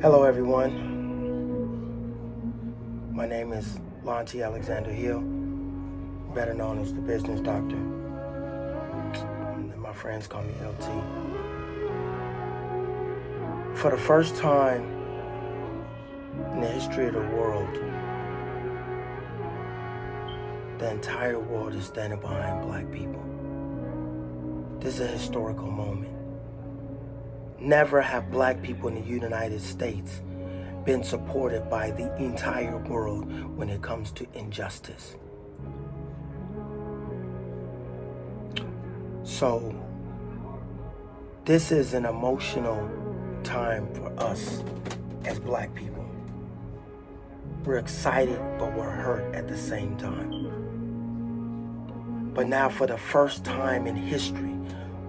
Hello everyone, my name is Lonty Alexander Hill, better known as the Business Doctor, and my friends call me LT. For the first time in the history of the world, the entire world is standing behind black people. This is a historical moment. Never have black people in the United States been supported by the entire world when it comes to injustice. So, this is an emotional time for us as black people. We're excited, but we're hurt at the same time. But now, for the first time in history,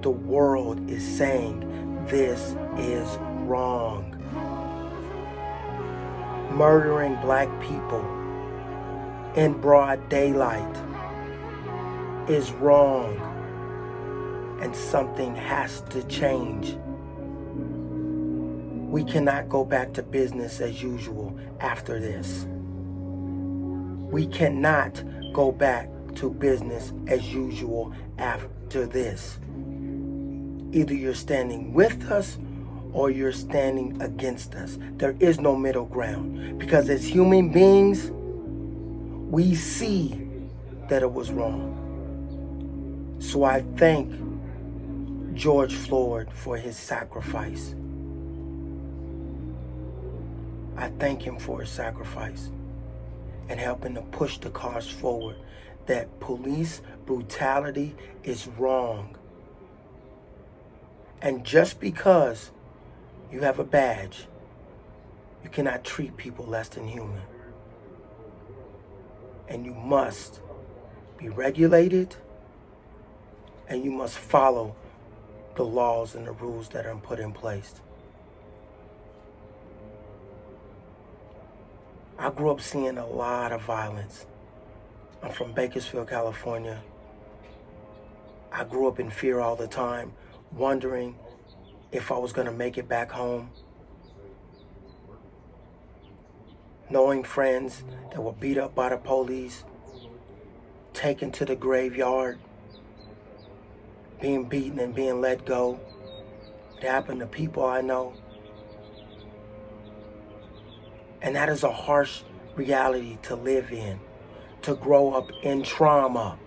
the world is saying this is wrong. Murdering black people in broad daylight is wrong, and something has to change. We cannot go back to business as usual after this. We cannot go back to business as usual after this. Either you're standing with us or you're standing against us. There is no middle ground, because as human beings, we see that it was wrong. So I thank George Floyd for his sacrifice. I thank him for his sacrifice and helping to push the cause forward that police brutality is wrong. And just because you have a badge, you cannot treat people less than human. And you must be regulated, and you must follow the laws and the rules that are put in place. I grew up seeing a lot of violence. I'm from Bakersfield, California. I grew up in fear all the time, wondering if I was going to make it back home. Knowing friends that were beat up by the police, taken to the graveyard, being beaten and being let go. It happened to people I know. And that is a harsh reality to live in, to grow up in trauma.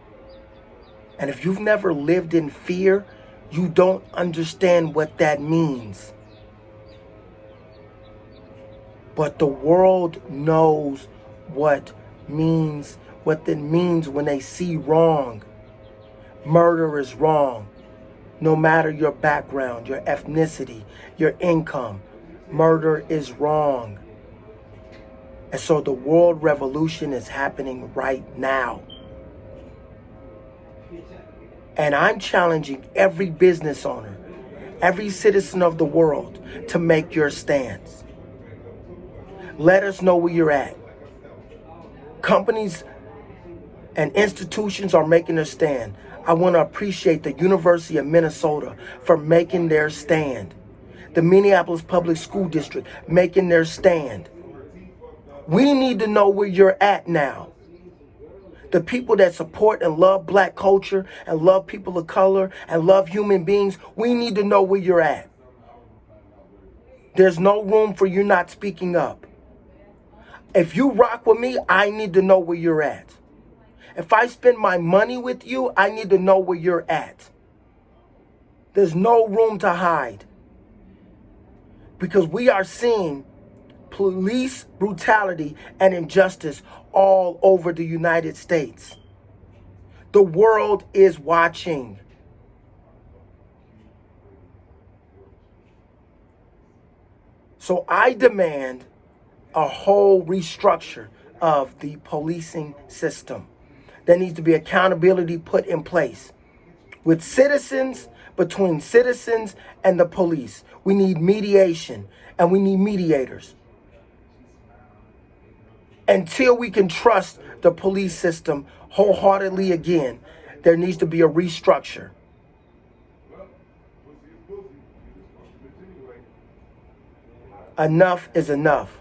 And if you've never lived in fear, you don't understand what that means. But the world knows what it means when they see wrong. Murder is wrong. No matter your background, your ethnicity, your income, murder is wrong. And so the world revolution is happening right now. And I'm challenging every business owner, every citizen of the world to make your stance. Let us know where you're at. Companies and institutions are making their stand. I want to appreciate the University of Minnesota for making their stand. The Minneapolis Public School District making their stand. We need to know where you're at now. The people that support and love black culture and love people of color and love human beings, we need to know where you're at. There's no room for you not speaking up. If you rock with me, I need to know where you're at. If I spend my money with you, I need to know where you're at. There's no room to hide. Because we are seeing police brutality and injustice all over the United States. The world is watching. So I demand a whole restructure of the policing system. There needs to be accountability put in place with citizens, between citizens and the police. We need mediation and we need mediators. Until we can trust the police system wholeheartedly again, there needs to be a restructure. Enough is enough.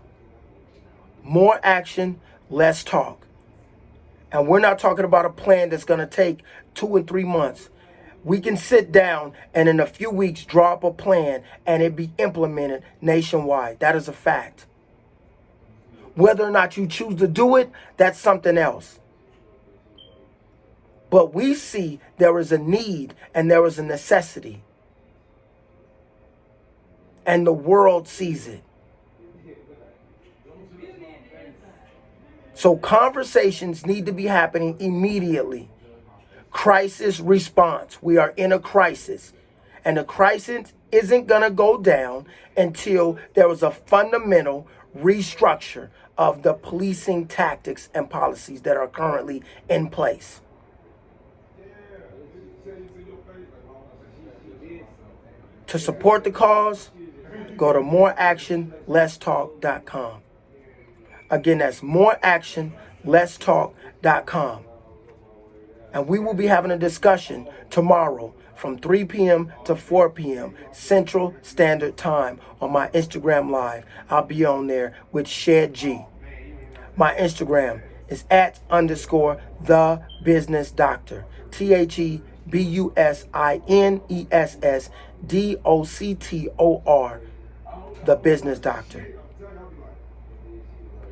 More action, less talk. And we're not talking about a plan that's going to take 2 and 3 months. We can sit down and in a few weeks draw up a plan and it be implemented nationwide. That is a fact. Whether or not you choose to do it, that's something else. But we see there is a need and there is a necessity. And the world sees it. So conversations need to be happening immediately. Crisis response. We are in a crisis. And the crisis isn't going to go down until there is a fundamental restructure of the policing tactics and policies that are currently in place. To support the cause, go to moreactionlesstalk.com. Again, that's moreactionlesstalk.com. And we will be having a discussion tomorrow from 3 p.m. to 4 p.m. Central Standard Time on my Instagram Live. I'll be on there with Shed G. My Instagram is @_TheBusinessDoctor. TheBusinessDoctor. The Business Doctor.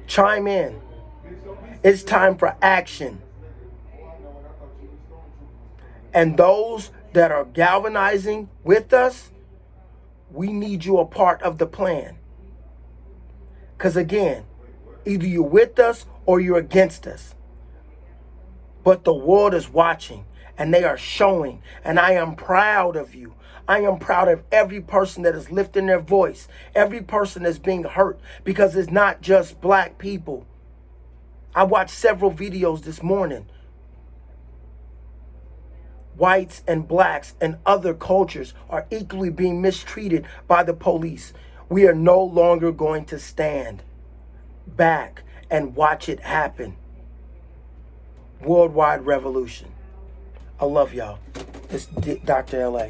Chime in. It's time for action. And those that are galvanizing with us, we need you a part of the plan. Because again, either you're with us or you're against us. But the world is watching and they are showing. And I am proud of you. I am proud of every person that is lifting their voice. Every person that's being hurt. Because it's not just black people. I watched several videos this morning. Whites and blacks and other cultures are equally being mistreated by the police. We are no longer going to stand back and watch it happen. Worldwide revolution. I love y'all. It's Dr. LA.